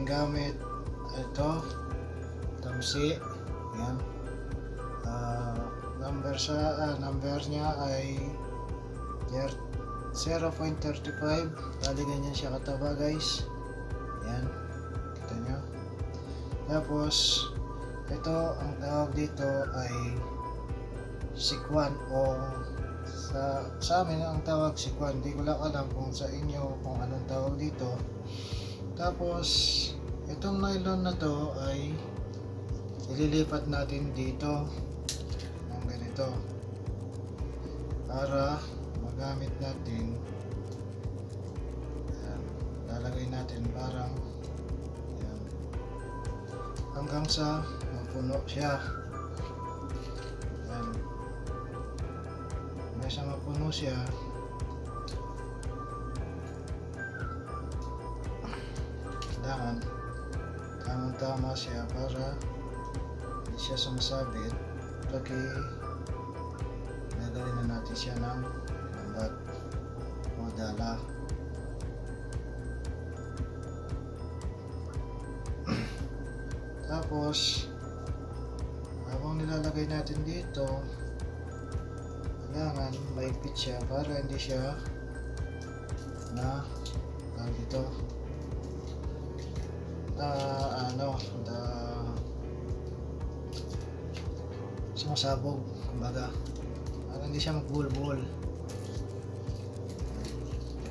ating gamit. Ito, tamsi. Yan. Number niya ay 0.35. Bali ganyan siya kataba, guys. Yan. Kita nyo. Tapos, ito, ang tawag dito ay sikwan o sa amin ang tawag sikwan. Hindi ko lang alam kung sa inyo kung anong tawag dito. Tapos, itong nylon na to ay ililipat natin dito ng ganito para magamit natin. Ayan, lalagay natin parang ayan, hanggang sa mapuno siya. Ayan, hanggang sa mapuno siya. Kailangan tamang-tama siya para hindi siya sumasabit. Pagka nagawin na natin siya ng lambat o dala. Tapos habang nilalagay natin dito, kailangan maigpit siya para hindi siya na dito sumasabog, kumbaga para hindi siya magbulbul.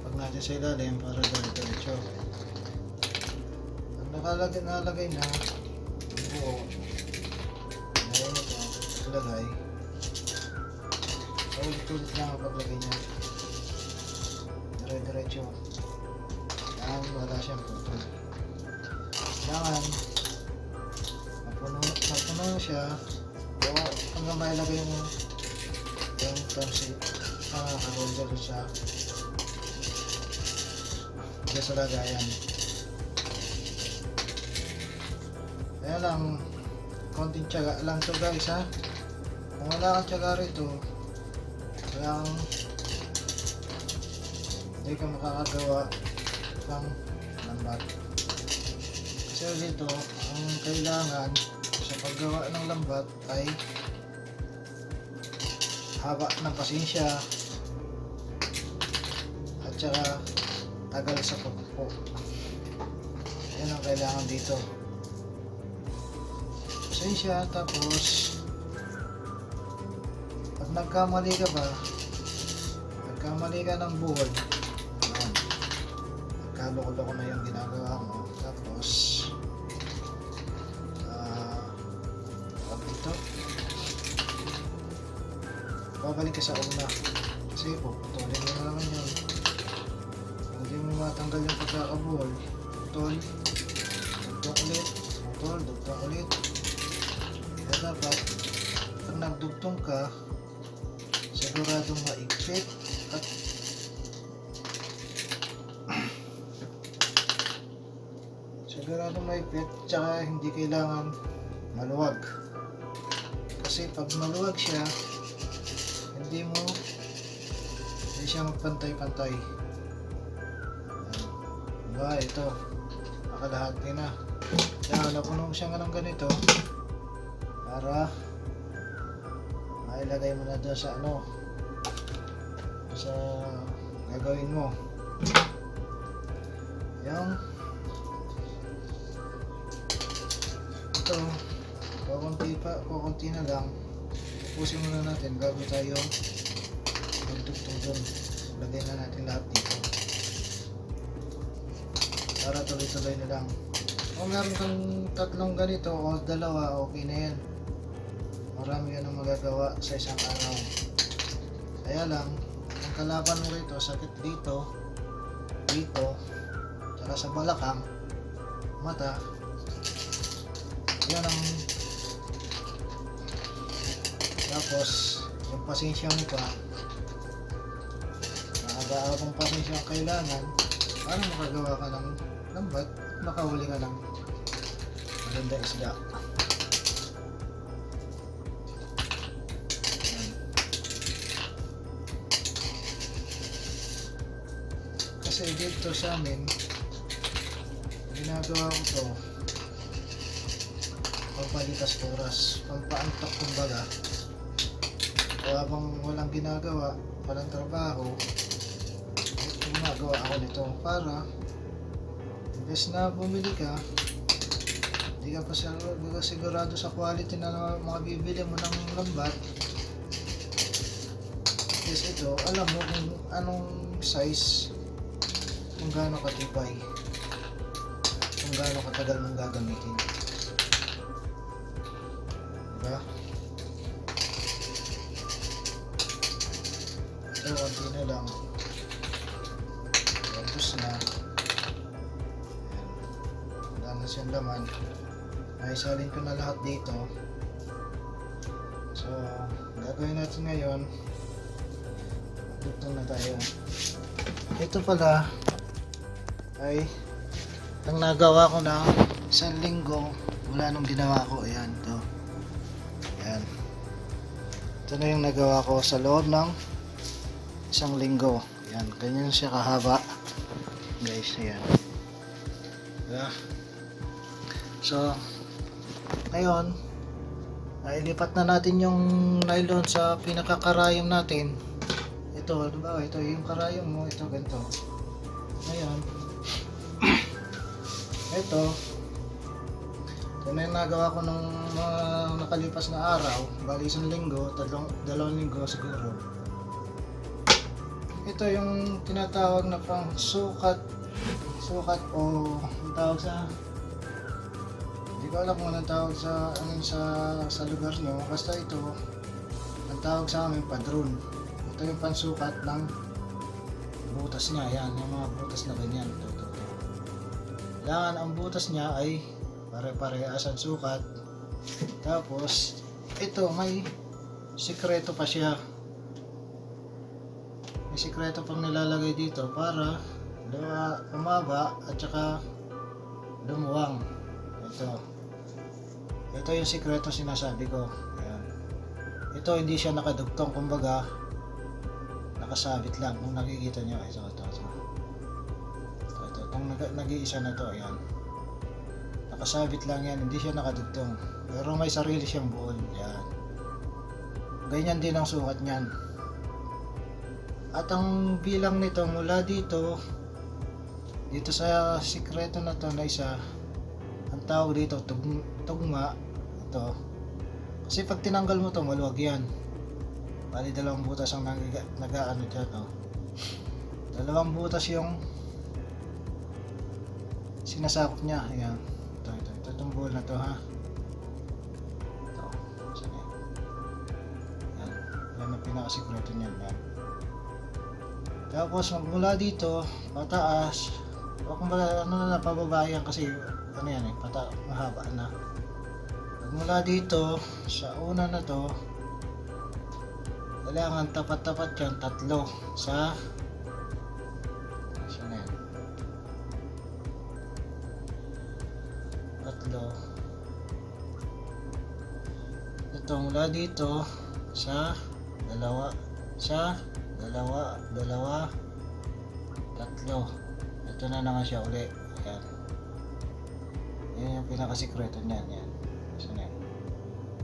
Pag natin sa ilalim para diretso. Pag nalagay na yung buo, ngayon ito ilagay, ulit-ulit lang ang paglagay niya diretso. Wala siyang putol. Kailangan mapuno siya o hanggang mailagay yung tamsi harol dito sa lagayan. Kaya lang konting tiyaga lang to, guys, ha. Kung wala kang tiyaga rito, kailangan hindi ka makakagawa ng lambat. Kasi dito, ang kailangan sa paggawa ng lambat ay haba ng pasensya at saka tagal sa pagpupo. Yan ang kailangan dito. Pasensya. Tapos pag nagkamali ka ng buhol, nagkaloko-loko na yung ginagawa mo. Tapos dito babalik ka sa una kasi puputulin mo na naman yun. Hindi mo matanggal yung pagkakabuhol, putol, dugtong ulit. Kaya dapat pag nagdugtong ka, siguradong maigpit at tsaka hindi kailangan maluwag. Kasi pag maluwag siya, hindi siya magpantay-pantay. Diba, ito nakalahati na. Kaya napuno siya nga ng ganito para mailagay mo na doon sa sa gagawin mo. Yung ito, kukunti na lang. Pupusin muna natin bago tayo magdugtong doon. Lagay na natin lahat dito para tuloy-tuloy na lang. Kung meron kang tatlong ganito o dalawa, okay na yan. Marami ka nang magagawa sa isang araw. Kaya lang, ang kalaban mo rito, sakit dito, tsaka sa balakang, mata. Yan ang tapos yung pasensya mo pa, nakagaabang pasensya ang kailangan para makagawa ka ng lambat, makahuli ka ng maganda isda. Kasi dito sa amin ginagawa ko to, pampalitas oras, pampaantok kumbaga. O habang walang ginagawa, walang trabaho, ginagawa ako nito para imbes na bumili ka, hindi ka pa sigurado sa quality na mga bibili mo ng lambat. Yes, ito, alam mo kung anong size, kung gaano katibay, kung gaano katagal mong gagamitin. Diba? Ito, konti na lang. Tapos na. Wala na siyang laman. Naisalin ko na lahat dito. So, gagawin natin ngayon. Dito na tayo. Ito pala ay ang nagawa ko na isang linggo mula nung ginawa ko. Ayan, ito. Ayan. Ito na yung nagawa ko sa loob ng isang linggo. Ayan, ganyan siya kahaba. Guys, ayan. Diba? So, ngayon, nailipat na natin yung nylon sa pinakakarayom natin. Ito, diba? Ito yung karayom mo. Ito, ganito. Ngayon, ito na yung nagawa ko nung nakalipas na araw. Bali isang linggo, dalawang linggo siguro. Ito yung tinatawag na pang sukat o ang tawag sa, hindi ko alam kung anong tawag sa lugar nyo. Basta ito ang tawag sa amin padron. Ito yung pansukat ng butas niya. Yan, yung mga butas na ganyan. Ito. Kailangan ang butas niya ay pare-parehas ang sukat. Tapos ito may sikreto pa siya. May sikreto pang nilalagay dito para umaba at saka lumuwang. Ito yung sikreto sinasabi ko. Ayan. Ito hindi siya nakadugtong, kumbaga nakasabit lang. Kung nakikita nyo, ito. Itong nag-iisa na to, ayan. Nakasabit lang yan, hindi siya nakadugtong. Pero may sarili siyang buol. Ayan. Ganyan din ang sukat niyan. At ang bilang nito mula dito sa sikreto na to na isa, ang tawag dito tugma. Ito. Kasi pag tinanggal mo to, maluwag yan. Bali dalawang butas ang nag-aano dyan. Oh. Dalawang butas yung sinasakop niya. Ayan. Ito itong buhol na to, ha. Ito. Saan yan? Yan ang pinakasikreto niyan. Yan. Tapos magmula dito pataas, o kumbaga pababa yan kasi ano yan mahaba na. Magmula dito sa una na to, kailangan tapat-tapat yan, tatlo sa saan yan? Tatlo. Ito mula dito sa dalawa, tatlo. Ito na naman siya uli. Ayan. Yan yung pinakasikreto niyan. Yan. Saan yan?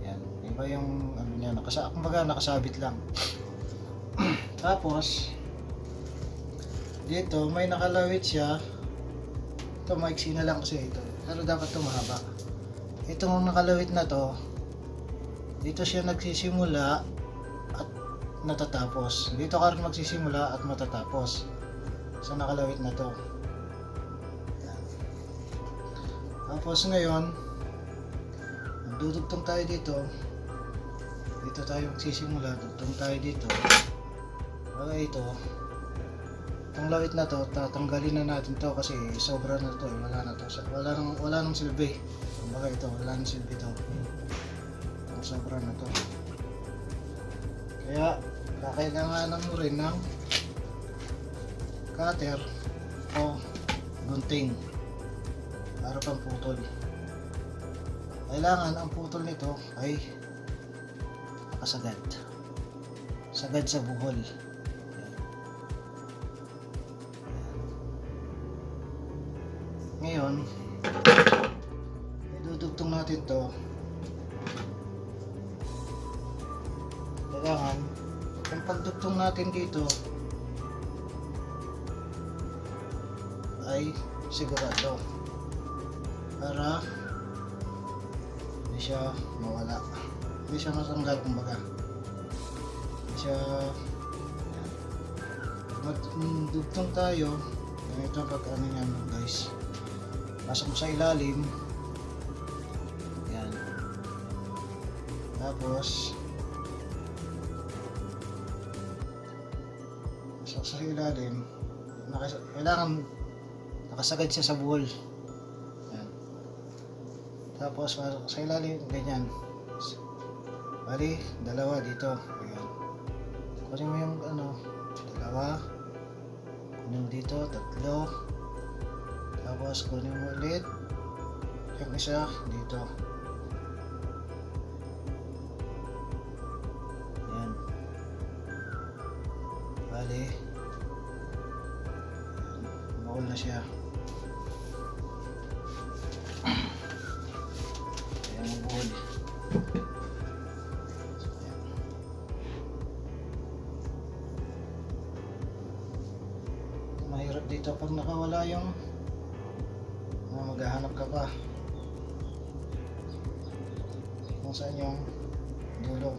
Yan. Iba yung ano niya. Kumbaga nakasabit lang. Tapos dito may nakalawit siya. Ito maiksi na lang kasi ito. Pero dapat ito mahaba. Itong nakalawit na to, dito siya nagsisimula natatapos. Dito ka rin magsisimula at matatapos sa nakalawit na to. Yan. Tapos ngayon dudugtong tayo dito. Dito tayo magsisimula, dugtong tayo dito. Okay, itong lawit na to, tatanggalin na natin to kasi sobra na to, wala na to. Wala nang silbi. Kumbaga ito, wala nang silbi to. Itong sobra na to. Kaya kailangan mo rin ng cutter o gunting para pang putol. Kailangan ang putol nito ay nakasagad. Sagad sa buhol. Ngayon ito, kailangan yung pagdugtong natin dito ay sigurado para hindi siya mawala, hindi siya matanggal, kumbaga hindi siya. Magdugtong tayo ganito pag ano yan guys, pasok mo sa ilalim yan, tapos pasok sa ilalim, kailangan nakasagad siya sa buhol yan, tapos pasok sa ilalim ganyan, bali dalawa dito, ayan, kunin mo yung ano, dalawa, kunin mo dito, tatlo, tapos kunin mo ulit yung isa dito, yan, bali buhol na siya. Ayan ang buhol. Mahirap dito pag nakawala yung maghahanap ka pa kung saan yung dulo.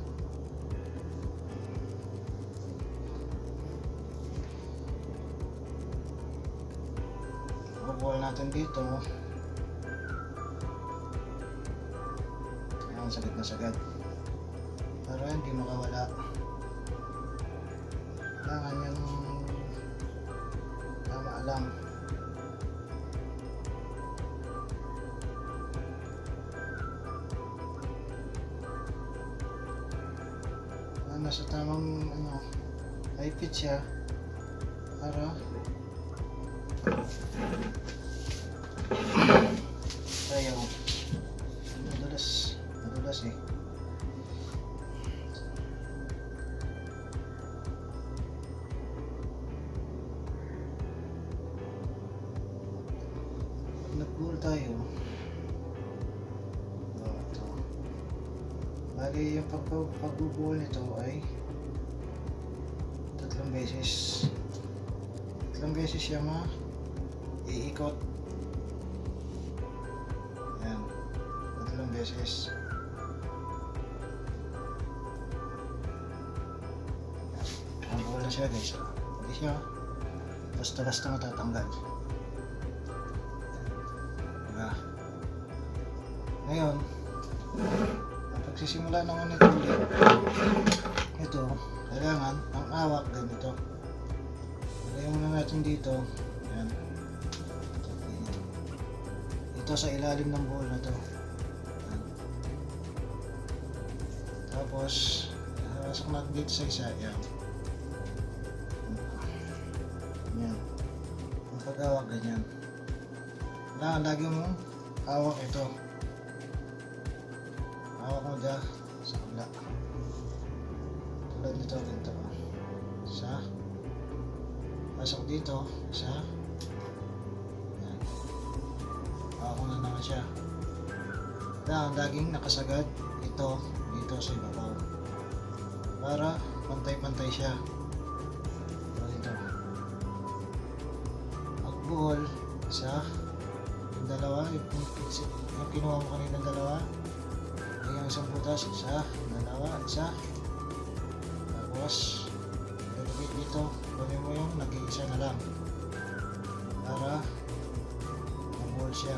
Bubuhol natin dito. Ayan, sagad na sagad para hindi makawala. Kailangan yung tama lang. Nasa tamang ano, high pitch siya para ayaw madulas eh. Pag nag-pull tayo, ito, bali yung pagbubuhol nito ay tatlong beses siya iikot. Ayan, tatlong beses. Buhol na siya guys, hindi siya basta matatanggal. Diba? Ngayon pagsisimula naman nito ulit, ito kailangan ang awak ganito. Lagyan muna natin dito, ayan, ito sa ilalim ng buhol na to, ayan. Tapos pasok natin dito sa isa, ayan, ayan. Ang pag-awak ganyan, kailangan lagi mong awak ito, hawak mo dyan sa kabila tulad nito, ganito, isa, pasok dito, isa, yan, hawak mo na naman siya. Kailangan laging nakasagad ito dito sa ibabaw para pantay-pantay siya. Ito, magbuhol, isa, yung dalawa, yung kinuha mo kanina dalawa, yung isang butas, isa, dalawa, isa, tapos ilagay dito, kunin mo yung nag-iisa na lang para mabuhol siya.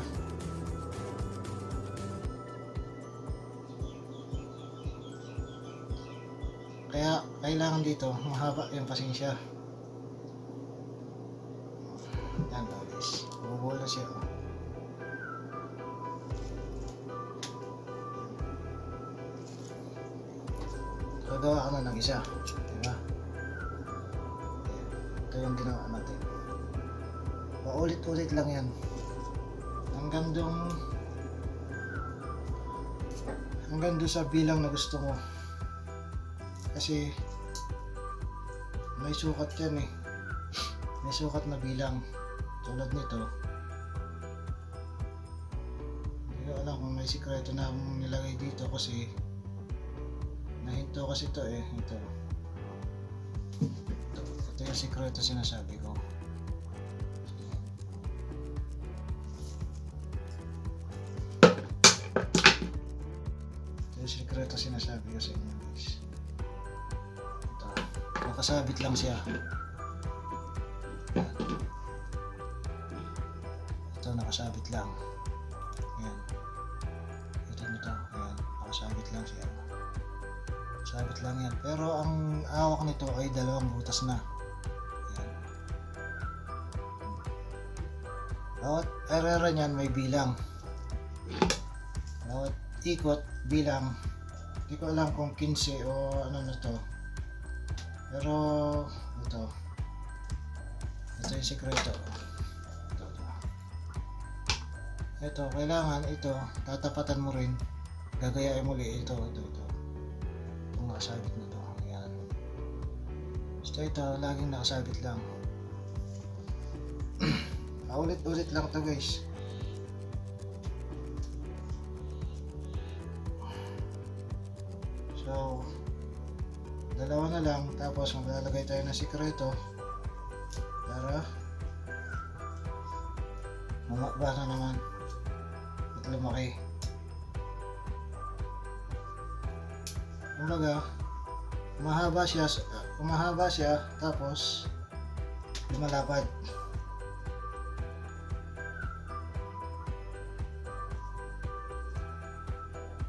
Kaya kailangan dito mahaba yung pasensya. Yan guys, mabuhol na siya. Gagawa ka na ng isa, diba? Ito yung ginawa natin. Paulit-ulit lang yan hanggang doon sa bilang na gusto mo, kasi may sukat yan eh, may sukat na bilang tulad nito. Hindi ko alam kung may secret sikreto na akong nilagay dito kasi nahinto kasi ito eh. Ito yung sikreto sinasabi ko. Ito yung sikreto sinasabi ko sa inyo guys. Ito, nakasabit lang siya. Ito nakasabit lang. Ayan. Ito nito. Ayan. Nakasabit lang siya. Sabit lang yan. Pero ang awak nito ay 2 butas na. Ayan. Bawat arera niyan may bilang. Bawat ikot bilang. Hindi ko alam kung 15 o ano na to. Pero ito. Ito yung sikreto. Ito, kailangan ito, tatapatan mo rin. Gagayain mo ulit ito. Itong nakasabit na ito. Ayan. Basta ito, laging nakasabit lang. Ulit-ulit lang ito guys. So, 2 na lang. Tapos maglalagay tayo ng sikreto. Para mamakba na naman. Lumaki. Kumbaga, umahaba siya tapos lumalapad.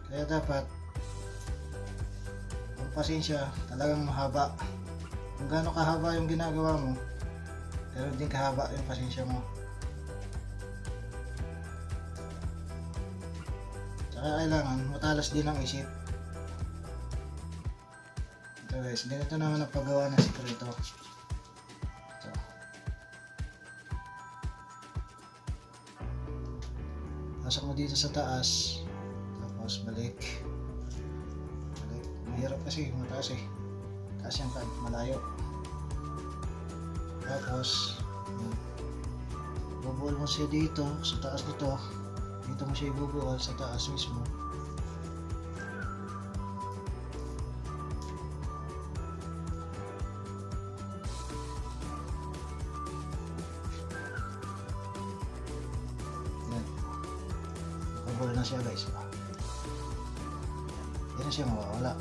Kaya dapat ang pasensya talagang mahaba. Kung gaano kahaba yung ginagawa mo, pero din kahaba yung pasensya mo. Kailangan matalas din ang isip. Ito guys, ganito naman ang paggawa ng sikreto. Ito. Pasok mo dito sa taas, tapos balik. Mahirap kasi, mataas eh. Taas yan, malayo. Tapos bubuhol mo siya dito, sa taas nito. Dito mo siya ibubuhol sa taas mismo. Yan. Bubuhol na siya guys. Yan na siya mawawala.